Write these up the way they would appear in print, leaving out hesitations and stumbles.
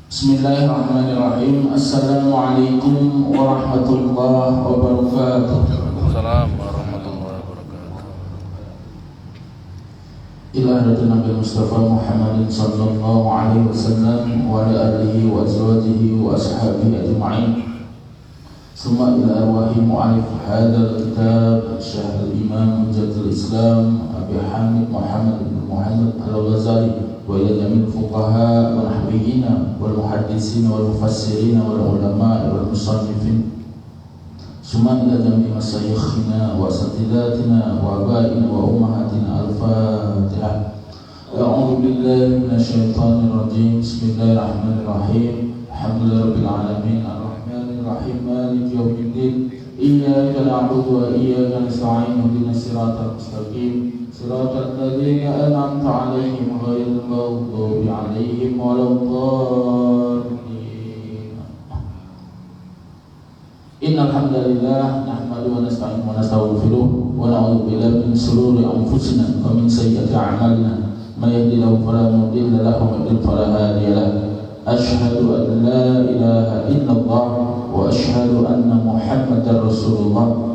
Bismillahirrahmanirrahim. Assalamualaikum warahmatullahi wabarakatuh. Assalamualaikum warahmatullahi wabarakatuh. Ila hadratin Nabi Mustafa Muhammadin sallallahu alaihi wasallam wa ala alihi wa azwajihi wa ashabihi ajma'in. Summa ila arwahi mu'alif hadzal kitab Syekh al-Imam Mujaddidul Islam Abi Hamid Muhammad bin Muhammad Al-Ghazali wa ila jamil fuqaha wal nahwiyyin wal muhaddisin wal mufassirin wal ulama wal musannifin. Summa ila jamil masyayikhina wa asatidatina wa abaina wa ummahatina. Al-Fatihah. A'udzu billahi minasy syaithanir rajim. Bismillahirrahmanirrahim. Alhamdulillahirabbil alamin. Ar-rahmanir-rahim. Maliki yaumiddin. Iyyaka na'budu wa iyyaka nasta'in. Ihdinas siratal mustaqim. Siratal ladzina an'amta 'alaihim ghairil maghdubi 'alaihim waladdallin. Innal hamdalillah nahmaduhu wa nasta'inuhu wa nastaghfiruh wa na'udzu billahi min shururi anfusina wa min sayyiati a'malina. May yahdihillahu fala mudilla lahu wa may yudlil fala hadiya lahu. Asyhadu an la ilaha illallah wa asyhadu anna Muhammadar Rasulullah.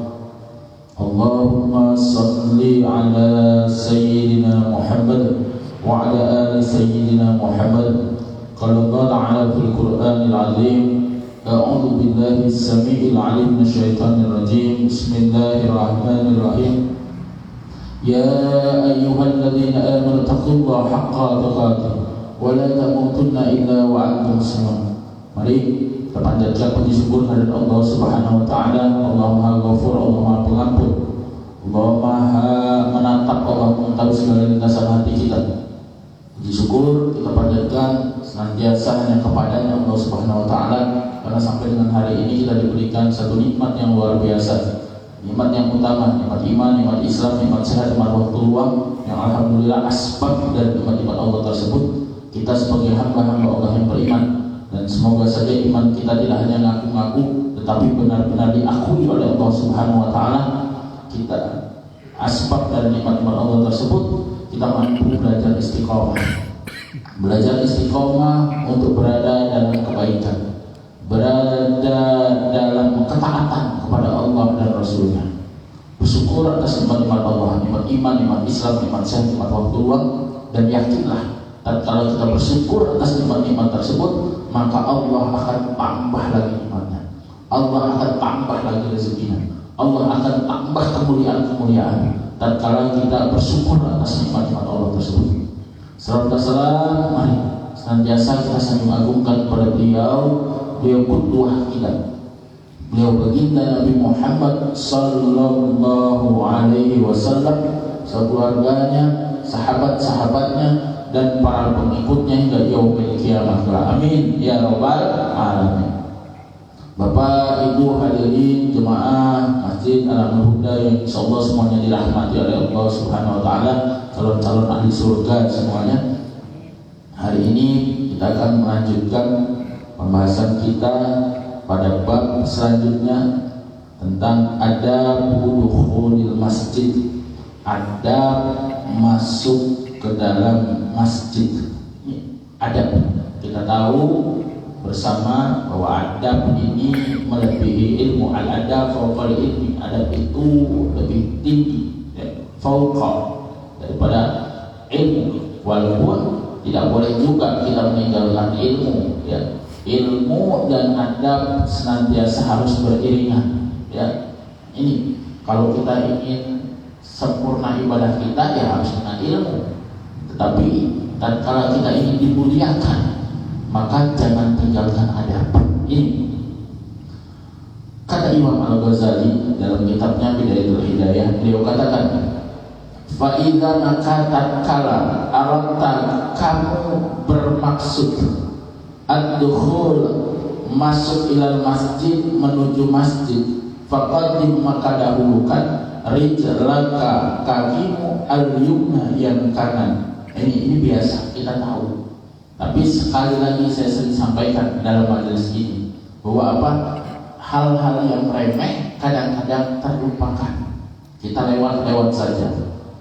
Allahumma salli ala sayyidina Muhammad wa ala ali sayyidina Muhammad. Qala Allah ta'ala fil Qur'anil 'azim. A'udzu billahi as-sami'il 'alim minasy syaithanir rajim. Bismillahirrahmanirrahim. Ya ayyuhalladzina amanu taqullaha haqqa tuqatih wa la tamutunna illa wa antum muslimun. Mari kita panjatkan puji syukur kehadirat Allah Subhanahu wa taala. Allah Maha Ghafur, Allah Maha Pengampun, Allah Maha menatap, Allah mengetahui segala lintasan hati kita. Puji syukur kita panjatkan senantiasa hanya kepadanya Allah Subhanahu wa taala, karena sampai dengan hari ini kita diberikan satu nikmat yang luar biasa. Nikmat yang utama, nikmat iman, nikmat Islam, nikmat sehat, nikmat waktu luang, yang alhamdulillah asbab dari nikmat-nikmat Allah tersebut kita sebagai hamba-hamba Allah yang beriman. Dan semoga saja iman kita tidak hanya ngaku-ngaku, tetapi benar-benar diakui oleh Allah Subhanahu wa taala. Kita asbab dari nikmat-nikmat Allah tersebut, kita mampu belajar istiqomah. Belajar istiqomah untuk berada dalam kebaikan, berada dalam ketaatan kepada Allah dan Rasulnya. Bersyukur atas nikmat-nikmat Allah, nikmat iman, nikmat Islam, nikmat sehat, nikmat waktu luang. Dan yakinlah, kalau kita bersyukur atas nikmat-nikmat tersebut, maka Allah akan tambah lagi nikmatnya, Allah akan tambah lagi rezekinya, Allah akan tambah kemuliaan-kemuliaan tatkala kita bersyukur atas nikmat-nikmat Allah tersebut. Salawat dan salam mari senantiasa kita sanjung agungkan kepada beliau qudwah kita, beliau baginda Nabi Muhammad sallallahu alaihi wasallam, sekeluarganya, sahabat-sahabatnya, dan para pengikutnya hingga yaumil qiyamah. Amin ya rabbal alamin. Bapak, Ibu, hadirin jemaah Masjid Al-Amal Huda yang insyaallah semuanya dirahmati oleh Allah Subhanahu wa taala, calon-calon ahli surga semuanya. Hari ini kita akan melanjutkan pembahasan kita pada bab selanjutnya tentang adab dukhulil masjid, adab masuk ke dalam masjid. Adab, kita tahu bersama bahwa adab ini melebihi ilmu. Al-adab fawqal ilmi, adab itu lebih tinggi, fawqa, daripada ilmu. Walaupun tidak boleh juga kita meninggalkan ilmu, ya. Ilmu dan adab senantiasa harus beriringan, ya. Ini kalau kita ingin sempurna ibadah kita, ya harus dengan ilmu. Tetapi tatkala kita ingin dimuliakan, maka jangan tinggalkan adab. Ini kata Imam Al-Ghazali dalam kitabnya Bidayatul Hidayah. Beliau katakan, fa idza maka tatkala arata kamu bermaksud ad-dukhul masuk ilal masjid, menuju masjid, faqaddim maka dahulukan rijlaka, kakimu, al-yumna yang kanan. Ini biasa kita tahu. Tapi sekali lagi saya sering sampaikan dalam majelis ini bahwa apa, hal-hal yang remeh kadang-kadang terlupakan, kita lewat-lewat saja.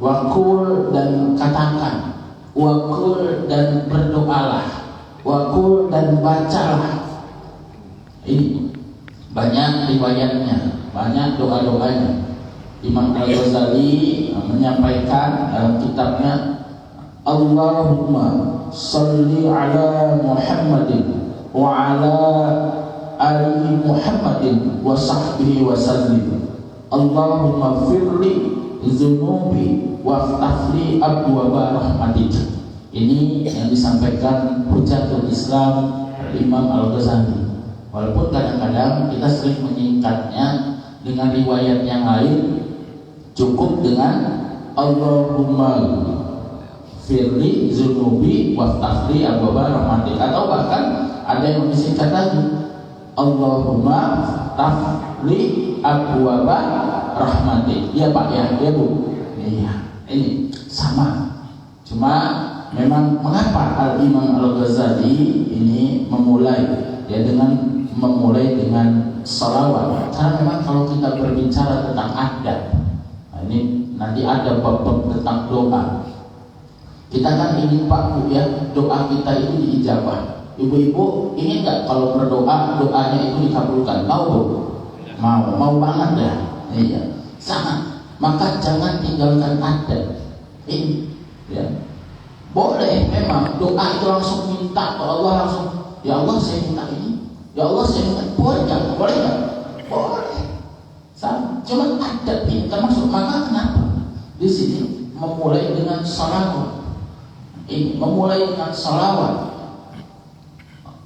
Wakul dan katakan, wakul dan berdoalah, wakul dan dan bacalah. Ini banyak riwayatnya, banyak doa-doanya. Imam Al-Ghazali menyampaikan dalam kitabnya, Allahumma salli ala Muhammadin wa ala ali Muhammadin wa sahbihi wa sallim. Allahumma firli zunubi waftahli abwaaba rahmatik. Ini yang disampaikan Hujatul Islam Imam Al-Ghazali. Walaupun kadang-kadang kita sering menyingkatnya dengan riwayat yang lain, cukup dengan Allahumma firli zunubi waftahli abwaaba rahmatik, atau bahkan ada yang disingkat lagi Allahumma tafli abwaaba rahmatik. Ya Pak ya, ya Bu. Iya, ini sama. Cuma memang mengapa Al-Imam Al-Ghazali ini memulai dengan salawat? Karena memang kalau kita berbicara tentang adab, nah ini nanti ada bab-bab tentang doa. Kita kan ingin Pak Bu ya, doa kita itu diijabah. Ibu-ibu ingin nggak kalau berdoa doanya itu dikabulkan? Mau Bu? Mau banget ya. Iya, sangat. Maka jangan tinggalkan adab ini. Ya, boleh memang doa itu langsung minta ke Allah, langsung ya Allah saya minta ini, ya Allah saya minta. Boleh nggak? Boleh nggak? Boleh. Sama. Cuma adab ini termasuk. Maka kenapa di sini memulai dengan salawat? Ini memulai dengan salawat.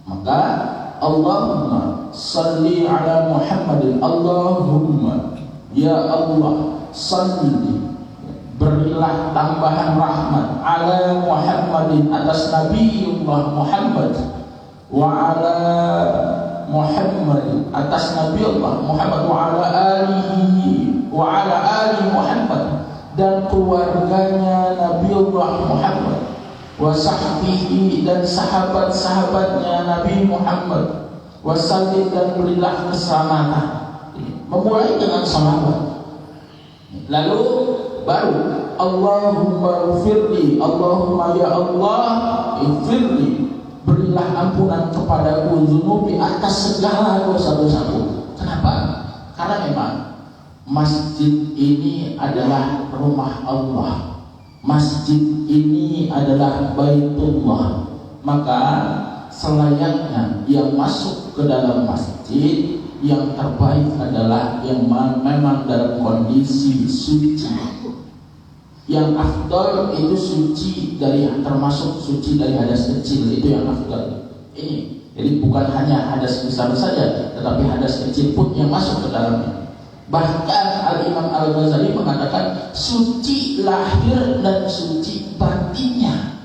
Maka Allahumma salli ala Muhammadin. Allahumma ya Allah salli, berilah tambahan rahmat ala Muhammadin, atas Nabiullah Muhammad, wa ala Muhammadin, atas Nabiullah Muhammad, wa ala alihi wa ala ali Muhammad, dan keluarganya Nabiullah Muhammad, wa sahbihi, dan sahabat-sahabatnya Nabi Muhammad, wa sallim, dan berilah keselamatan. Memulai dengan salawat. Lalu baru Allahumma firli, Allahumma ya Allah firli, berilah ampunan kepadaku zunubi, atas segala dosa-dosaku. Kenapa? Karena memang masjid ini adalah rumah Allah, masjid ini adalah Baitullah. Maka selayaknya yang masuk ke dalam masjid, yang terbaik adalah yang memang dalam kondisi suci. Yang afdal itu suci dari, termasuk suci dari hadas kecil, itu yang afdal. Ini jadi bukan hanya hadas besar saja, tetapi hadas kecil pun yang masuk ke dalamnya. Bahkan Al-Imam Al-Ghazali mengatakan suci lahir dan suci batinnya.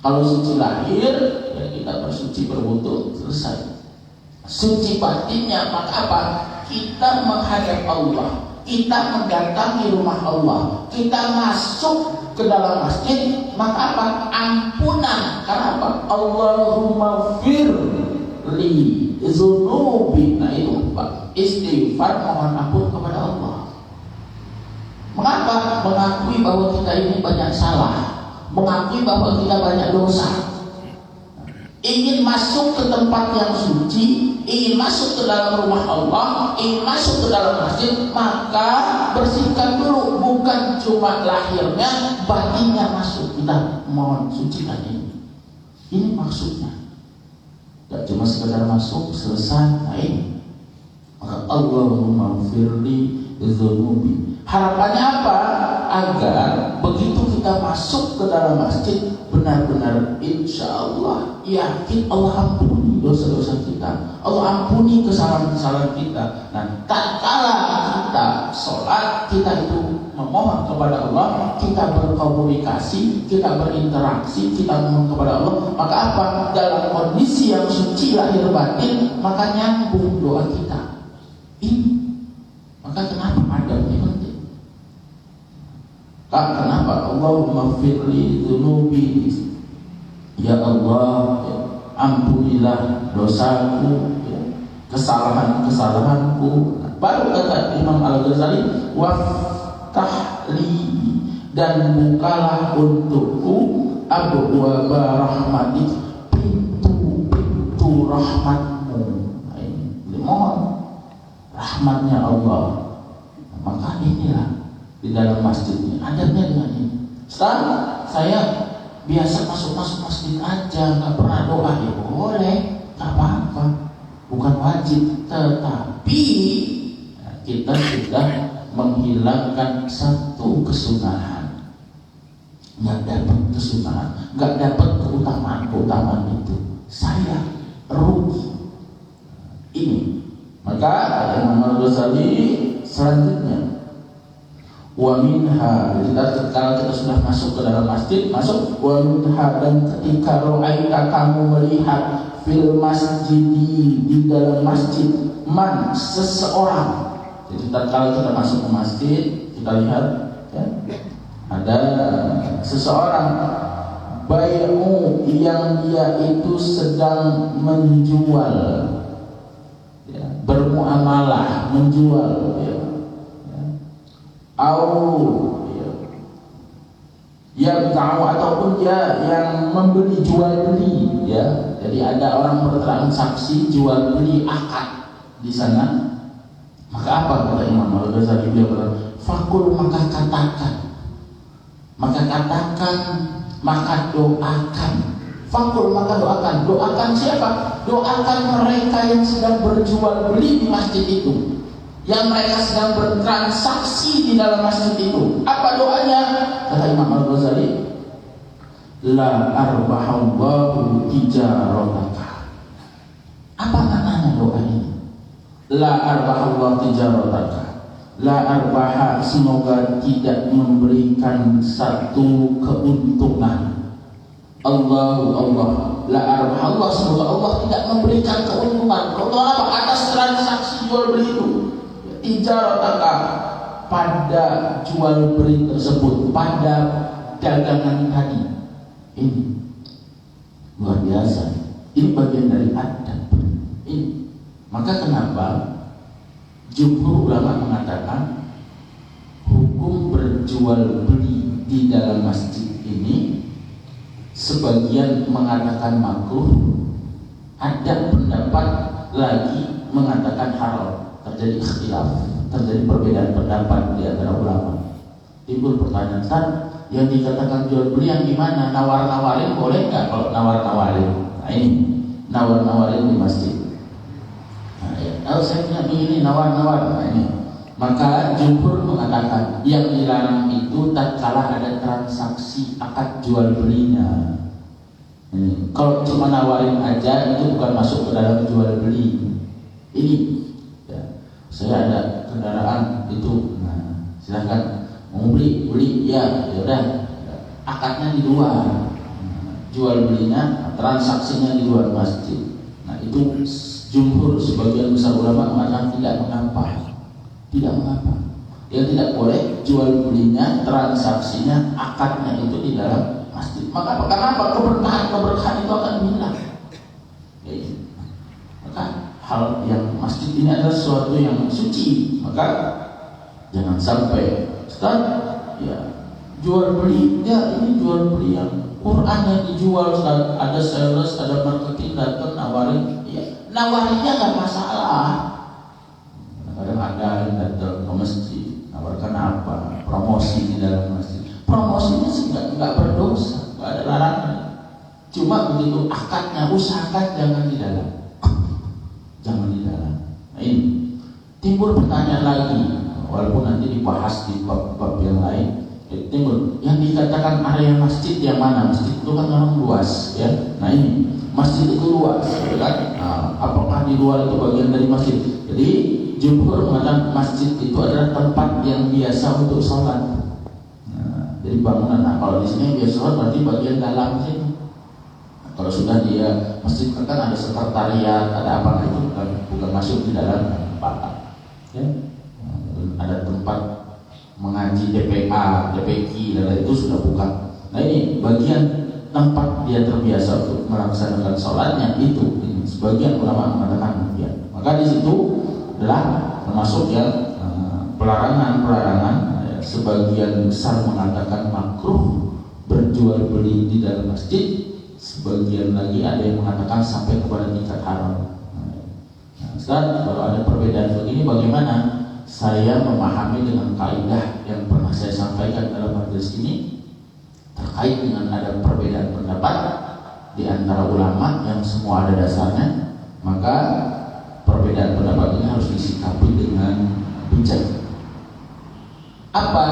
Kalau suci lahir ya kita bersuci berwudu, selesai. Suci batinnya maka apa? Kita menghadap Allah, kita mendatangi rumah Allah, kita masuk ke dalam masjid, maka apa? Ampunan. Karena apa? Allahumma firli zunubi. Nah itu Pak, istighfar, mohon ampun kepada Allah. Mengapa? Mengakui bahwa kita ini banyak salah, mengakui bahwa kita banyak dosa. Ingin masuk ke tempat yang suci, ingin masuk ke dalam rumah Allah, ingin masuk ke dalam masjid, maka bersihkan dulu. Bukan cuma lahirnya, batinnya masuk. Kita mohon sucikan ini. Ini maksudnya. Tidak cuma sekedar masuk, selesai. Nah ini. Maka Allahumma firli dzunubi. Harapannya apa? Agar begitu kita masuk ke dalam masjid, benar-benar insya Allah yakin Allah ampuni dosa-dosa kita, Allah ampuni kesalahan-kesalahan kita. Nah, tatkala kita sholat, kita itu memohon kepada Allah, kita berkomunikasi, kita berinteraksi, kita memohon kepada Allah. Maka apa? Dalam kondisi yang suci lahir batin, maka nyambung doa kita. Ini. Maka kenapa adabnya penting? Kenapa? Allahumma firli dzunubi. Ya Allah, ya, ampunilah dosaku, ya, kesalahan-kesalahanku. Baru kata Imam Al-Ghazali, waftahli, dan bukalah untukku abwaaba rahmatik, pintu-pintu rahmatmu. Nah, ini mohon rahmatnya Allah. Maka inilah di dalam masjid ini adabnya dengan ini. Sekarang saya biasa masuk masjid aja, nggak pernah doa, ya boleh, nggak apa-apa, bukan wajib. Tetapi kita sudah menghilangkan satu kesunahan, nggak dapat kesunahan, nggak dapat keutamaan itu. Saya rugi. Ini maka Imam Al-Ghazali selanjutnya, wa minha, kalau kita sudah masuk ke dalam masjid, masuk wa minha, dan ketika ra'aita, kamu melihat fil masjidi, di dalam masjid, man, seseorang. Jadi kalau kita masuk ke masjid, kita lihat ya, ada seseorang bai'u, yang dia itu sedang menjual, ya, bermuamalah, menjual, ya. Yang tahu ataupun dia yang membeli jual beli, ya. Jadi ada orang bertransaksi jual beli, akad di sana. Maka apa kata Imam Al-Ghazali? Beliau berkata, fakul, maka katakan, maka doakan. Fakul, maka doakan. Doakan siapa? Doakan mereka yang sedang berjual beli di masjid itu, yang mereka sedang bertransaksi di dalam masjid itu. Apa doanya? Kata Imam Al-Ghazali, la arbahallahu tijarataka. Apa maknanya doa ini? La arbahallahu tijarataka, la arbaha, semoga tidak memberikan satu keuntungan. Allah, la arbahallah, semoga Allah tidak memberikan keuntungan. Keuntungan apa? Atas transaksi jual beli itu. Tijarataka, pada jual beli tersebut, pada dagangan tadi. Ini luar biasa. Ini bagian dari adab. Ini. Maka kenapa jumhur ulama mengatakan hukum berjual beli di dalam masjid ini, sebagian mengatakan makruh, ada pendapat lagi mengatakan haram. Terjadi ikhtilaf, terjadi perbedaan pendapat di antara ulama. Timbul pertanyaan, yang dikatakan jual beli yang gimana? Nawar-nawarin boleh nggak? Kalau nawar-nawarin, nah ini nawar-nawarin di masjid. Nah, ya. Kalau saya punya begini nawar-nawar, nah ini. Maka jumhur mengatakan yang dilarang itu tatkala ada transaksi akad jual belinya. Ini. Kalau cuma nawarin aja itu bukan masuk ke dalam jual beli. Ini. Saya ada kendaraan itu, nah, silahkan mau beli ya, udah, akadnya di luar, jual belinya, transaksinya di luar masjid. Nah itu jumhur sebagian besar ulama mengatakan tidak mengapa. Yang tidak boleh jual belinya, transaksinya, akadnya itu di dalam masjid. Maka kenapa? Keberkahan itu akan hilang. Maka hal yang masjid ini adalah sesuatu yang suci, maka jangan sampai ya jual beli, ya ini jual beli yang Quran yang dijual, ada sales, ada marketing datang nawarin, ya nawarinnya nggak masalah. Kadang ada yang datang ke masjid nawarkan apa, promosi di dalam masjid, promosinya sih nggak berdosa, nggak ada larangan. Cuma begitu akadnya, usahakan jangan di dalam. Nah ini timbul pertanyaan lagi, walaupun nanti dibahas di bab-bab yang lain. Timbul yang dikatakan area masjid yang mana? Masjid itu kan memang luas, ya. Nah ini masjid itu luas, kan? Nah, apakah di luar itu bagian dari masjid? Jadi jumhur mengatakan masjid itu adalah tempat yang biasa untuk sholat. Nah, jadi bangunan. Nah, kalau di sini biasa sholat berarti bagian dalam sini. Kalau sudah dia masjid kan ada sekretariat, ada apa, itu bukan masuk di dalam tempat, ya. Ada tempat mengaji DPA, DPQ, dan itu sudah bukan. Nah ini bagian tempat dia terbiasa untuk melaksanakan sholatnya itu. Ini sebagian ulama mengatakan ya. Maka di situ adalah termasuk yang pelarangan. Sebagian besar mengatakan makruh berjual beli di dalam masjid. sebagian lagi ada yang mengatakan sampai kepada tingkat haram. Nah, Ustaz, kalau ada perbedaan begini bagaimana saya memahami dengan kaidah yang pernah saya sampaikan dalam majelis ini terkait dengan ada perbedaan pendapat di antara ulama yang semua ada dasarnya, maka perbedaan pendapat ini harus disikapi dengan bijak. Apa?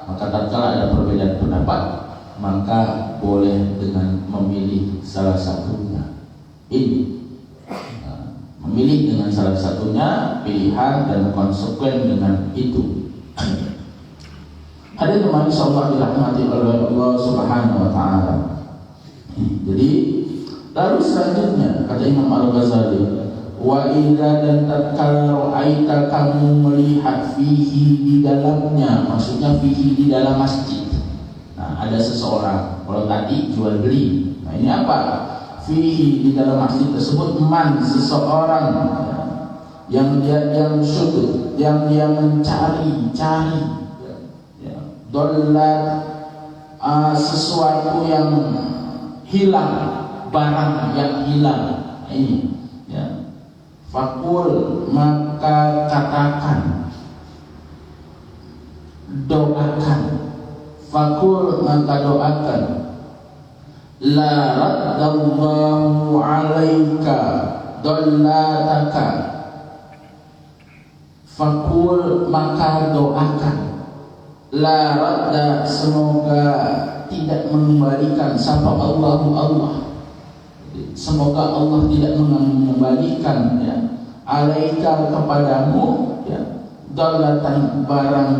Maka tatkala ada perbedaan pendapat, maka boleh dengan memilih salah satunya. Ini memilih dengan salah satunya, pilihan dan konsekuen dengan itu. Hadirin teman insyaallah dirahmati oleh Allah Subhanahu wa taala. Jadi lalu selanjutnya kata Imam Al-Ghazali, wa idza dan tatkala ra'aita kamu melihat fihi di dalamnya, maksudnya fihi di dalam masjid. Nah, ada seseorang, kalau tadi jual beli. Nah, ini apa? Fihi di dalam masjid tersebut man seseorang yang sudut, yang dia mencari dolat sesuatu yang hilang, barang yang hilang. Ini ya. Fakul maka katakan, doakan. Fakul maka doakan, la raddallahu alaika dollataka. Fakul maka doakan, la radda semoga tidak mengembalikan, sapa Allah, semoga Allah tidak mengembalikan ya alaika kepadamu ya dolatan barang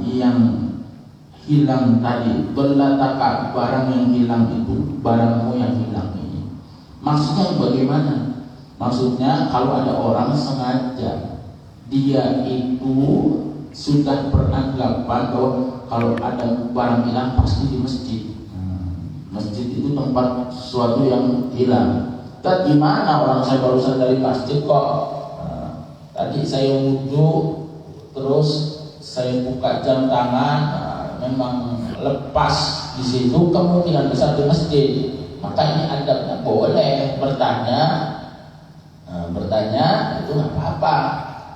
yang hilang tadi, dollataka barang yang hilang itu, barangmu yang hilang ini. Maksudnya bagaimana? Maksudnya kalau ada orang sengaja, dia itu sudah beranggapan bahwa kalau ada barang hilang pasti di masjid. Masjid itu tempat sesuatu yang hilang. Tadi mana orang saya barusan dari masjid kok? Tadi saya wudhu, terus saya buka jam tangan, memang lepas di situ, kemungkinan besar di masjid. Maka ini adabnya boleh bertanya, itu nggak apa-apa.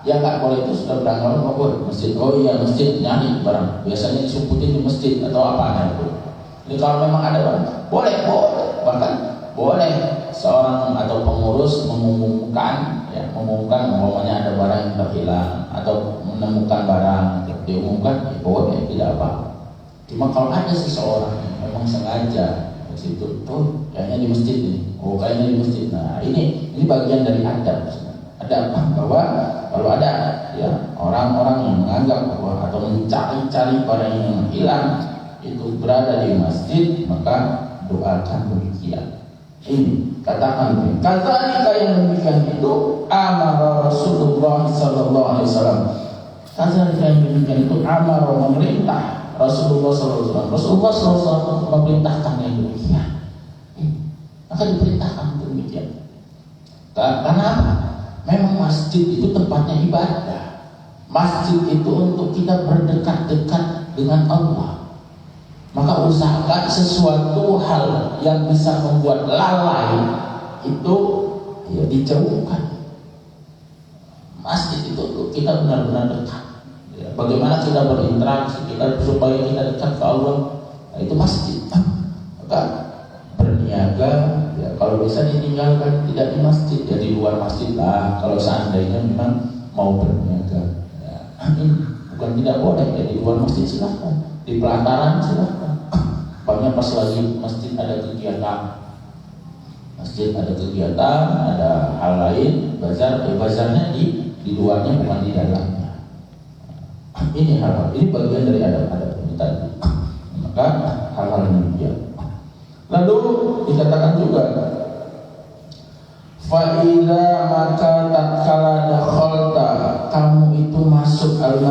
Ya nggak boleh itu sudah beranggapan mau masjid. Oh iya masjid, nyari barang. Biasanya disumputin di masjid atau apa itu. Jadi kalau memang ada barang, boleh, bahkan boleh seorang atau pengurus mengumumkan umpamanya ada barang yang terhilang atau menemukan barang, diumumkan, ya boleh, tidak apa. Cuma kalau ada seseorang yang memang sengaja ke situ, tuh kayaknya di masjid nih, kayaknya di masjid. Nah ini bagian dari adab. Ada bahwa kalau ada ya orang-orang yang menganggap bahwa atau mencari-cari barang yang hilang itu berada di masjid, maka doakan demikian. Ini katakan kadzalika yang demikian itu amara Rasulullah sallallahu alaihi wasallam. Kadzalika yang demikian itu amara memerintah Rasulullah sallallahu alaihi wasallam. Rasulullah sallallahu alaihi wasallam memerintahkan yang demikian. Maka diperintahkan demikian. Karena apa? Memang masjid itu tempatnya ibadah. Masjid itu untuk kita berdekat-dekat dengan Allah. Maka usahakan sesuatu hal yang bisa membuat lalai itu ya dijauhkan. Masjid itu untuk kita benar-benar dekat. Ya, bagaimana kita berinteraksi kita supaya kita dekat ke Allah? Nah, itu masjid. Maka berniaga ya, kalau bisa ditinggalkan tidak di masjid ya di luar masjid lah. Kalau seandainya memang mau berniaga ya, bukan tidak boleh ya di luar masjid silahkan, di pelataran silahkan. Banyak pas lagi masjid ada kegiatan, ada hal lain, bazarnya di luarnya bukan di dalamnya. Ini hal ini bagian dari adab-adab ini tadi. Maka hal-hal demikian. Lalu dikatakan juga fa'idza maka tatkala dakhalta kamu itu masuk ke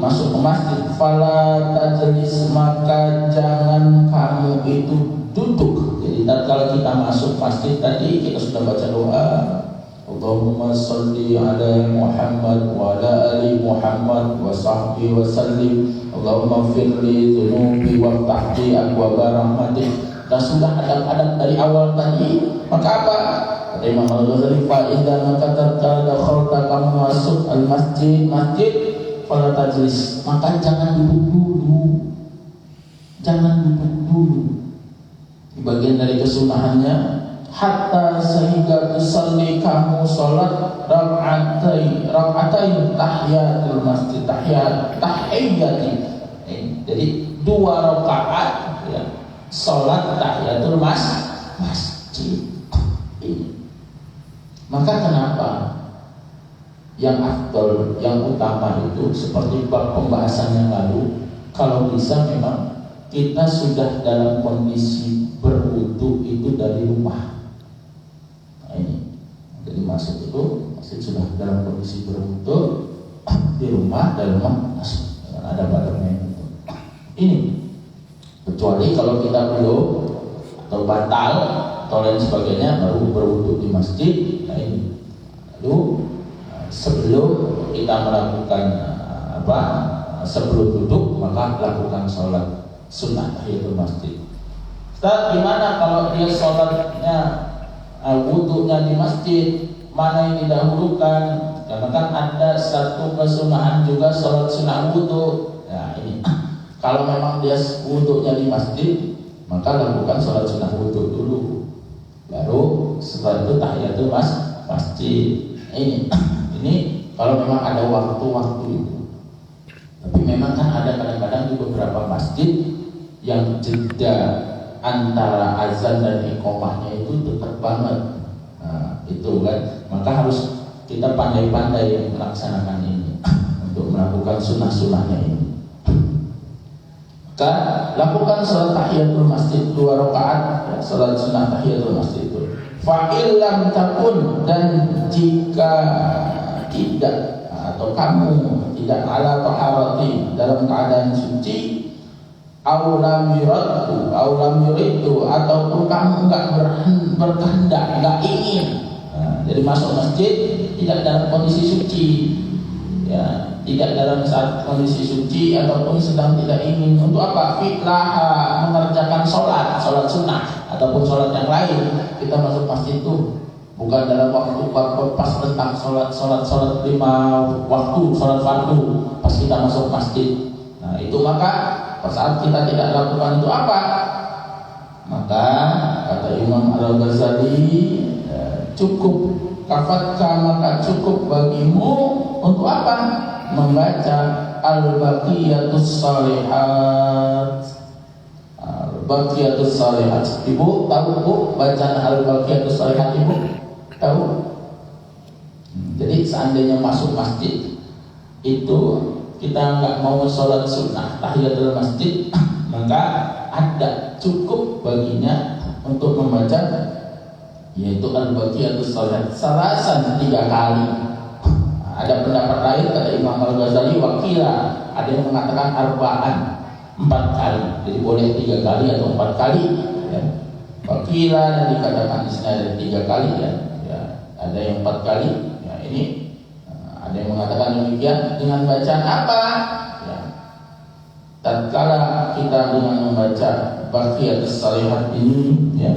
masjid fala tajlis maka jangan kamu itu duduk. Jadi tatkala kita masuk masjid tadi kita sudah baca doa Allahumma sholli ala Muhammad wa ala ali Muhammad wa sahbihi wa sallim Allahumma firli dhunubi wa tahdi abwaba rahmatik. dan sudah adab-adab dari awal tadi, maka apa? Kata Imam Al-Ghazali, fa idza makatat dakhalta, kamu masuk al-masjid, fala tajlis, maka jangan duduk dulu. Jangan duduk dulu. Di bagian dari kesunahannya, hatta sehingga tusalli, kamu salat rakaatain tahiyatul masjid, tahiyyati. Jadi 2 rakaat ya, salat tahiyatul masjid. Maka kenapa yang afdal, yang utama itu seperti bab pembahasan yang lalu, kalau bisa memang kita sudah dalam kondisi berwudu itu dari rumah. Nah ini, jadi masuk itu masih sudah dalam kondisi berwudu di rumah, dalam rumah masuk dengan ada badannya itu. Ini kecuali kalau kita belum atau batal atau lain sebagainya baru berwudu di masjid. Nah ini, lalu sebelum kita melakukan sebelum duduk maka lakukan sholat sunnah tahiyatul masjid. Ustaz, gimana kalau dia sholatnya wudunya di masjid, mana yang didahulukan? Karena kan ada satu kesunahan juga sholat sunnah wudu. Nah ini, kalau memang dia wudunya di masjid, maka lakukan sholat sunnah wudu dulu, baru setelah itu tahiyatul masjid. Ini kalau memang ada waktu-waktu itu. Tapi memang kan ada kadang-kadang di beberapa masjid yang jeda antara azan dan iqamahnya itu dekat banget. Nah, itu kan, maka harus kita pandai-pandai melaksanakan ini untuk melakukan sunnah-sunnahnya ini. Maka lakukan sholat tahiyatul masjid 2 rakaat, ya, sholat sunnah tahiyatul masjid itu. Fa'il lam takun, dan jika tidak atau kamu tidak ala taharati, dalam keadaan suci, aulam yuridu, ataupun kamu enggak berkehendak, enggak ingin. Nah, jadi masuk masjid tidak dalam kondisi suci, ya, tidak dalam saat kondisi suci ataupun sedang tidak ingin. Untuk apa? Fitlaha, mengerjakan sholat sunnah ataupun sholat yang lain. Kita masuk masjid itu bukan dalam waktu pas tentang sholat 5 waktu, sholat fardu pas kita masuk masjid. Nah itu, maka pada saat kita tidak lakukan itu apa? Maka kata Imam Al-Ghazali, cukup kafatka, maka cukup bagimu untuk apa? Membaca al-baqiyatus shalihat. Al-baqiyatus shalihat. Ibu tahu Bu bacaan al-baqiyatus shalihat, Ibu tahu? Jadi seandainya masuk masjid itu kita nggak mau sholat sunnah tahiyatul masjid, maka ada cukup baginya untuk membaca yaitu al-baqiyatus shalihat salasan 3 kali. Ada pendapat lain kata Imam Al-Ghazali, wakila, ada yang mengatakan arba'an, 4 kali. Jadi boleh 3 kali atau 4 kali, ya. Wakila dan dikatakan di sini ada 3 kali, ya. Ada yang 4 kali. Ya, ini ada yang mengatakan demikian dengan bacaan apa? Ya. Tatkala kita dengan membaca baqiyatus shalihat ini, ya,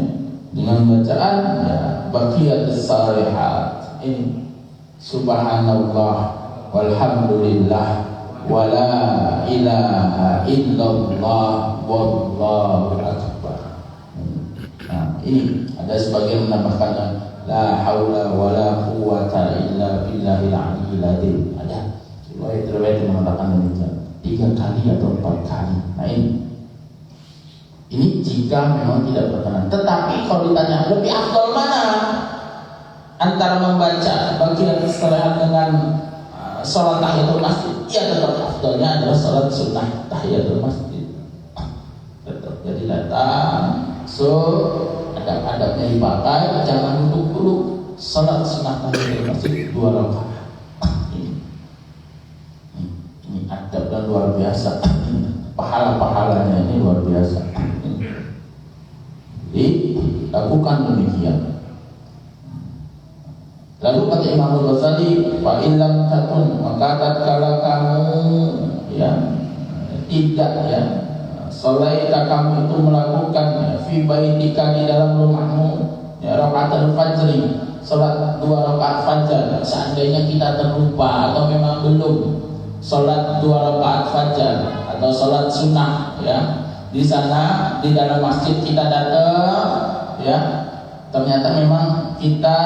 dengan bacaan ya, baqiyatus shalihat ini, subhanallah walhamdulillah wala ilaha illallah wallahu akbar. Nah, ini ada sebagian menambahkan la haula wala quwwata illa billahil aliyyil azim. Ada riwayat yang mengatakan demikian 3 kali atau 4 kali. Nah ini jika memang tidak berkenan. Tetapi kalau ditanya lebih afdal mana antara membaca baqiyatus shalihat dengan sholat tahiyatul masjid, ya tetap afdalnya adalah sholat sunnah tahiyatul masjid. Tetap. Jadi datang, adab-adabnya dipakai, jangan duduk dulu, sholat sunnah tahiyatul masjid 2 rakaat. Ini adab dan luar biasa. Pahala-pahalanya ini luar biasa. Jadi lakukan demikian. Lalu kata Imam Al-Ghazali, fa illam takun, maka tatkala kamu ya tidak ya Salaita kamu itu melakukan fi baitika di dalam rumahmu ya rakaatul fajri, salat 2 rakaat fajar. Seandainya kita terlupa atau memang belum salat 2 rakaat fajar atau salat sunnah ya, di sana di dalam masjid kita datang ya, ternyata memang kita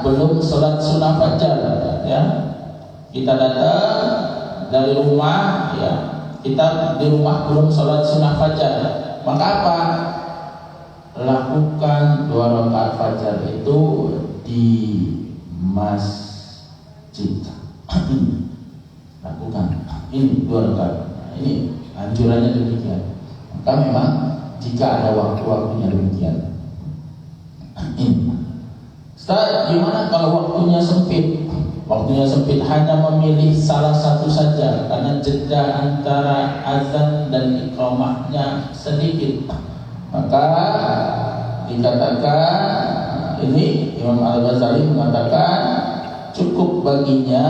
belum salat sunnah fajar ya, kita datang dari rumah ya, kita di rumah belum sholat sunnah fajar, maka apa? Lakukan 2 rakaat fajar itu di masjid. Lakukan ini 2 rakaat. Nah, ini anjurannya demikian. Maka memang jika ada waktu-waktunya demikian. Ini. Ustaz, gimana kalau waktunya sempit? Waktunya sempit, hanya memilih salah satu saja karena jeda antara azan dan iqamahnya sedikit, maka dikatakan ini Imam Al-Ghazali mengatakan cukup baginya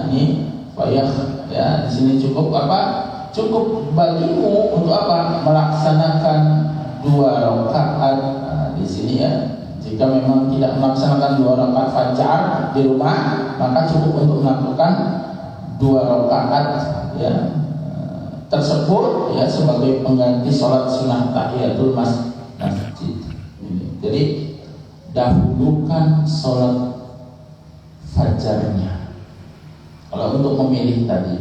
ini fayah ya, di sini cukup apa? Cukup bagimu untuk apa? Melaksanakan 2 rakaat. Nah, di sini ya. Jika memang tidak melaksanakan 2 rakaat fajar di rumah, maka cukup untuk melakukan 2 rakaat ya tersebut ya sebagai pengganti sholat sunnah tahiyatul masjid. Jadi dahulukan sholat fajarnya. Kalau untuk memilih tadi